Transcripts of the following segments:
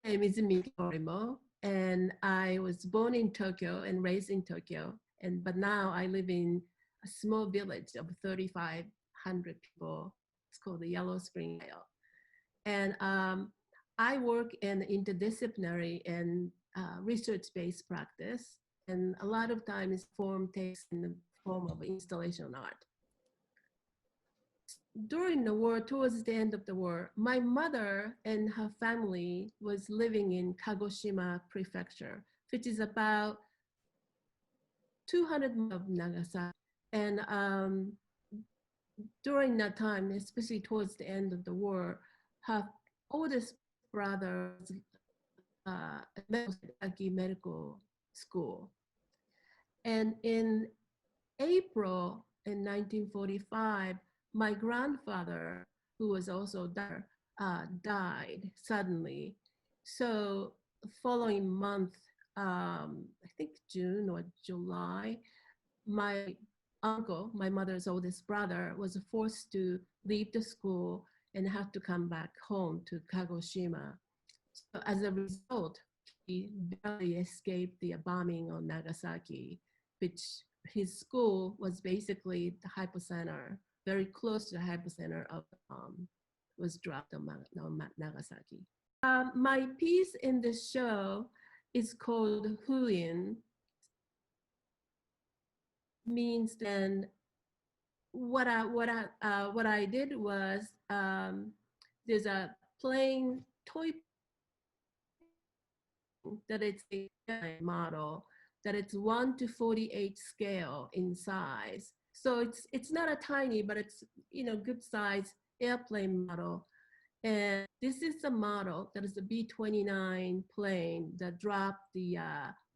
name is Migiwa Orimo, and I was born in Tokyo and raised in Tokyo. But now I live in a small village of 3,500 people. It's called the Yellow Spring Isle. And I work in interdisciplinary and research-based practice. And a lot of times form takes in the form of installation art. During the war, towards the end of the war, my mother and her family was living in Kagoshima Prefecture, which is about 200 miles of Nagasaki. And during that time, especially towards the end of the war, her oldest brother was at Nagasaki Medical School. And in April in 1945, my grandfather, who was also there, died suddenly. So the following month, I think June or July, my uncle, my mother's oldest brother, was forced to leave the school and had to come back home to Kagoshima. So as a result, he barely escaped the bombing on Nagasaki, which his school was basically the hypocenter, very close to the hypocenter of the bomb, was dropped on Nagasaki. My piece in the show is called Fūin, means then what I did was there's a plain toy that it's a model that it's 1:48 scale in size. So it's not a tiny, but it's good size airplane model. And this is a model that is a B-29 plane that dropped the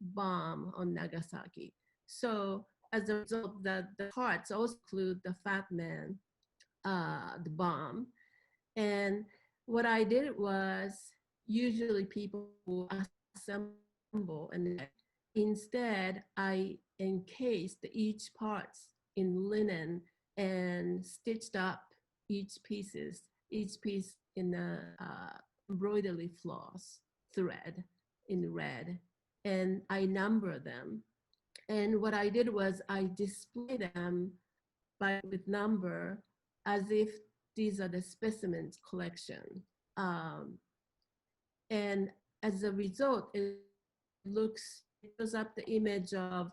bomb on Nagasaki. So as a result, the parts also include the Fat Man, the bomb. And what I did was, usually people assemble, and instead I encased each parts in linen and stitched up each piece in a embroidery floss thread in red, and I number them. And what I did was I display them with number as if these are the specimens collection. And as a result, it shows up the image of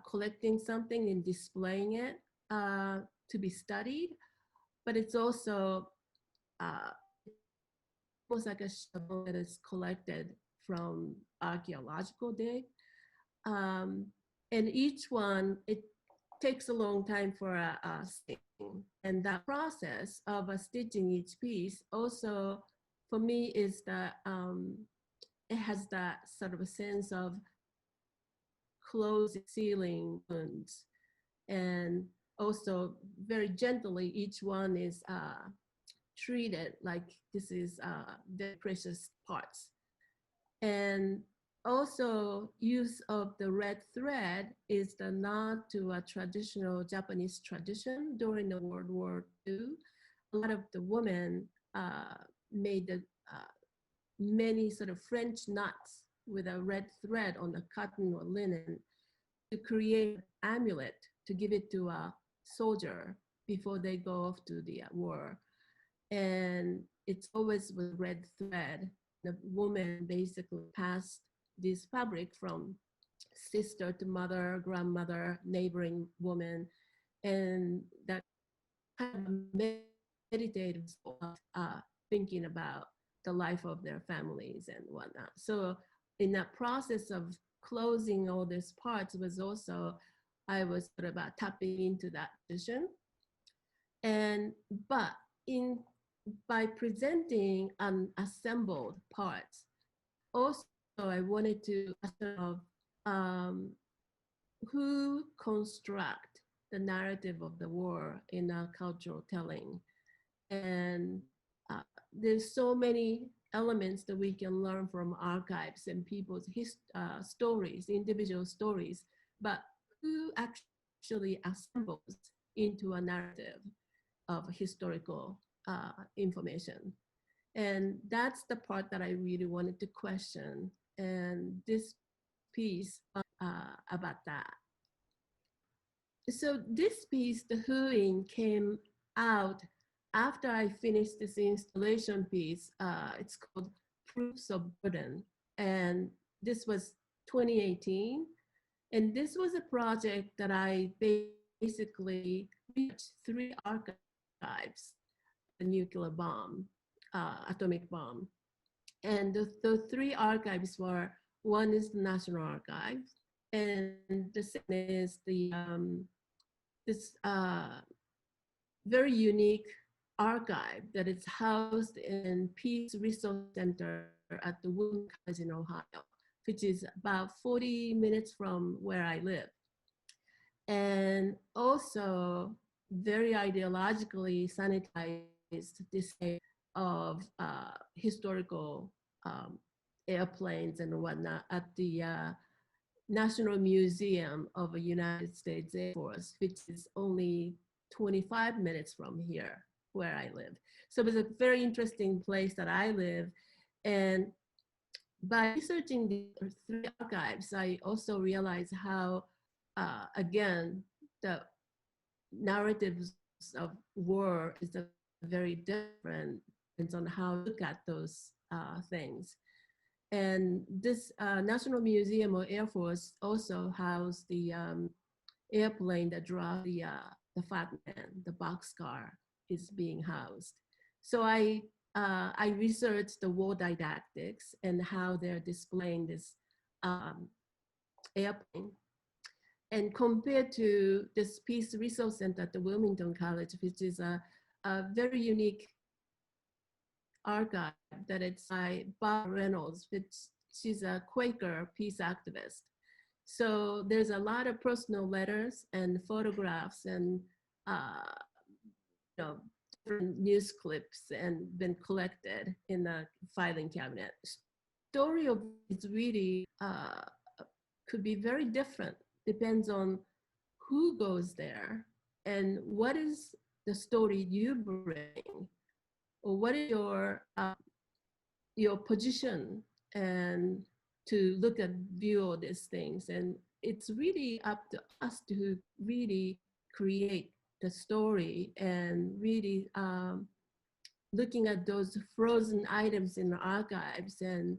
collecting something and displaying it to be studied, but it's also almost like a shovel that is collected from archaeological dig. And each one, it takes a long time for a stitching. And that process of stitching each piece also, for me, is that it has that sort of a sense of closing, sealing wounds. And also very gently, each one is treated like this is the precious parts. And also, use of the red thread is the nod to a traditional Japanese tradition during the World War II. A lot of the women made many sort of French knots with a red thread on the cotton or linen to create an amulet to give it to a soldier before they go off to the war. And it's always with red thread. The woman basically passed this fabric from sister to mother, grandmother, neighboring woman, and that kind of meditative thinking about the life of their families and whatnot. So in that process of closing all these parts was also, I was sort of tapping into that vision. But by presenting unassembled parts, also I wanted to ask who construct the narrative of the war in our cultural telling. And there's so many elements that we can learn from archives and people's stories, individual stories, but who actually assembles into a narrative of historical information. And that's the part that I really wanted to question. And this piece about that. So this piece, the Fūin, came out after I finished this installation piece. It's called Proofs of Burden. And this was 2018. And this was a project that I basically researched 3 archives of the nuclear bomb, atomic bomb. And the 3 archives were, one is the National Archives, and the second is this very unique archive that is housed in Peace Resource Center at the Williams College in Ohio, which is about 40 minutes from where I live. And also very ideologically sanitized display of historical airplanes and whatnot at the National Museum of the United States Air Force, which is only 25 minutes from here where I live. So it's a very interesting place that I live. And by researching the 3 archives, I also realized how, again, the narratives of war is a very different, depends on how you look at those things. And this National Museum of Air Force also housed the airplane that dropped the Fat Man, the boxcar is being housed. So I researched the war didactics and how they're displaying this airplane. And compared to this Peace Resource Center at the Wilmington College, which is a very unique archive that it's by Bob Reynolds, which she's a Quaker peace activist. So there's a lot of personal letters and photographs and you know, different news clips and been collected in the filing cabinet. Story of it's really could be very different. Depends on who goes there and what is the story you bring, or what is your position, and to look at view all these things. And it's really up to us to really create the story and really looking at those frozen items in the archives and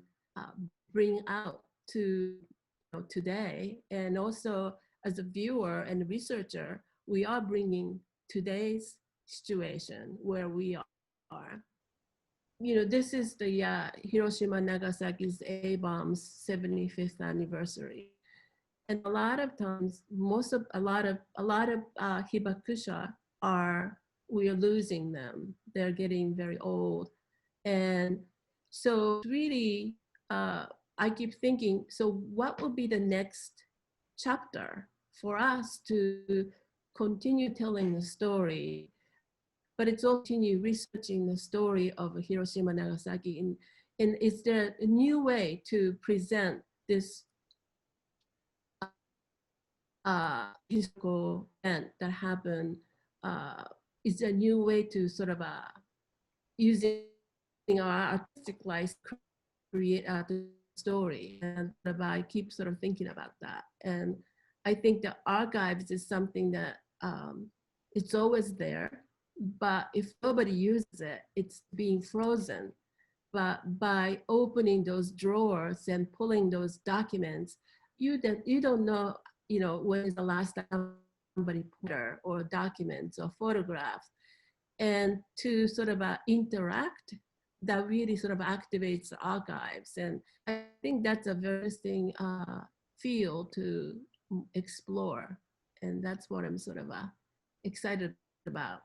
bring out to today. And also as a viewer and researcher, we are bringing today's situation where we are. This is the Hiroshima and Nagasaki's A-bombs 75th anniversary. And a lot of times, a lot of hibakusha we are losing them. They're getting very old. And so really, I keep thinking, so what will be the next chapter for us to continue telling the story, but it's also continue researching the story of Hiroshima and Nagasaki. And is there a new way to present this historical event that happened? Is there a new way to sort of using our artistic life to create the story? And I keep sort of thinking about that. And I think the archives is something that it's always there, but if nobody uses it, it's being frozen. But by opening those drawers and pulling those documents, you don't know, when is the last time somebody put or documents or photographs. And to sort of interact, that really sort of activates the archives. And I think that's a very interesting field to explore. And that's what I'm sort of excited about.